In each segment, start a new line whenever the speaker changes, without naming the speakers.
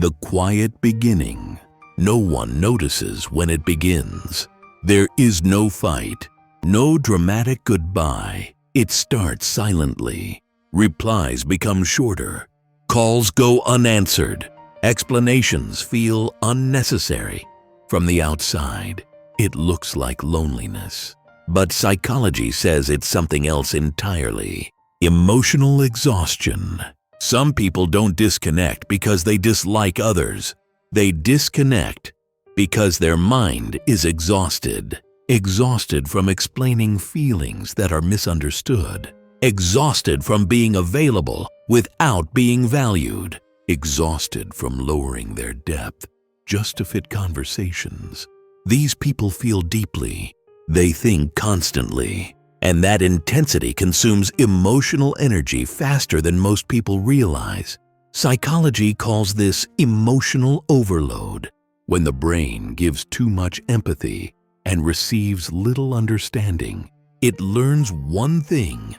The quiet beginning. No one notices when it begins. There is no fight, no dramatic goodbye. It starts silently. Replies become shorter. Calls go unanswered. Explanations feel unnecessary. From the outside, it looks like loneliness. But psychology says it's something else entirely. Emotional exhaustion. Some people don't disconnect because they dislike others. They disconnect because their mind is exhausted. Exhausted from explaining feelings that are misunderstood. Exhausted from being available without being valued. Exhausted from lowering their depth just to fit conversations. These people feel deeply. They think constantly. And that intensity consumes emotional energy faster than most people realize. Psychology calls this emotional overload, when the brain gives too much empathy and receives little understanding. It learns one thing: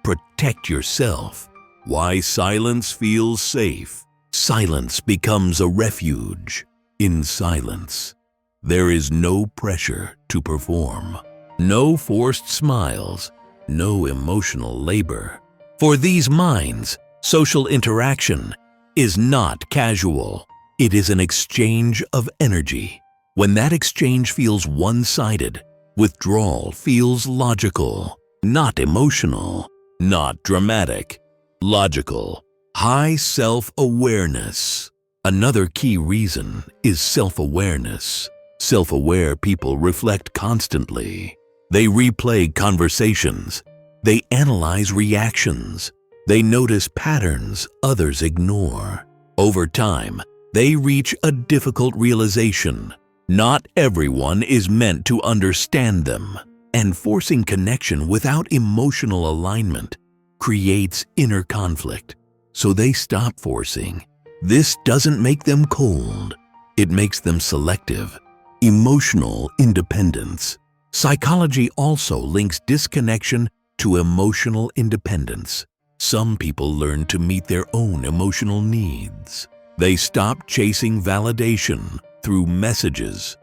protect yourself. Why silence feels safe. Silence becomes a refuge. In silence, there is no pressure to perform. No forced smiles, no emotional labor. For these minds, social interaction is not casual. It is an exchange of energy. When that exchange feels one-sided, withdrawal feels logical, not emotional, not dramatic, logical. High self-awareness. Another key reason is self-awareness. Self-aware people reflect constantly. They replay conversations. They analyze reactions. They notice patterns others ignore. Over time, they reach a difficult realization. Not everyone is meant to understand them. And forcing connection without emotional alignment creates inner conflict. So they stop forcing. This doesn't make them cold. It makes them selective. Emotional independence. Psychology also links disconnection to emotional independence. Some people learn to meet their own emotional needs. They stop chasing validation through messages,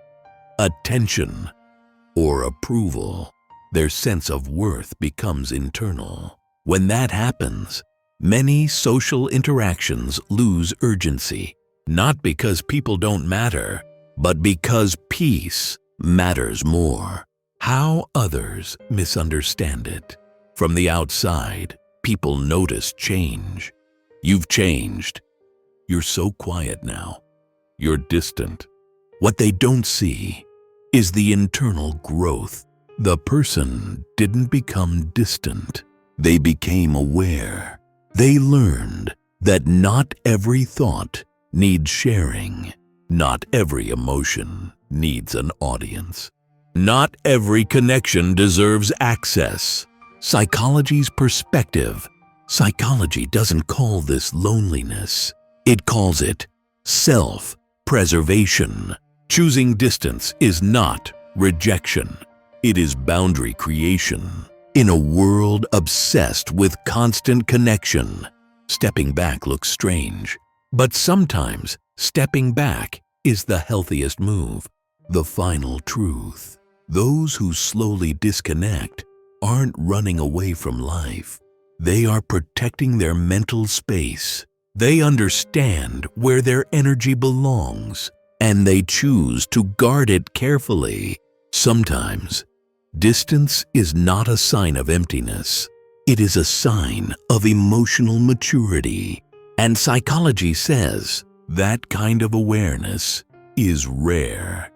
attention, or approval. Their sense of worth becomes internal. When that happens, many social interactions lose urgency, not because people don't matter, but because peace matters more. How others misunderstand it. From the outside, people notice change. You've changed. You're so quiet now. You're distant. What they don't see is the internal growth. The person didn't become distant. They became aware. They learned that not every thought needs sharing. Not every emotion needs an audience. Not every connection deserves access. Psychology's perspective. Psychology doesn't call this loneliness. It calls it self-preservation. Choosing distance is not rejection. It is boundary creation. In a world obsessed with constant connection, stepping back looks strange. But sometimes stepping back is the healthiest move. The final truth. Those who slowly disconnect aren't running away from life. They are protecting their mental space. They understand where their energy belongs, and they choose to guard it carefully. Sometimes, distance is not a sign of emptiness. It is a sign of emotional maturity. And psychology says that kind of awareness is rare.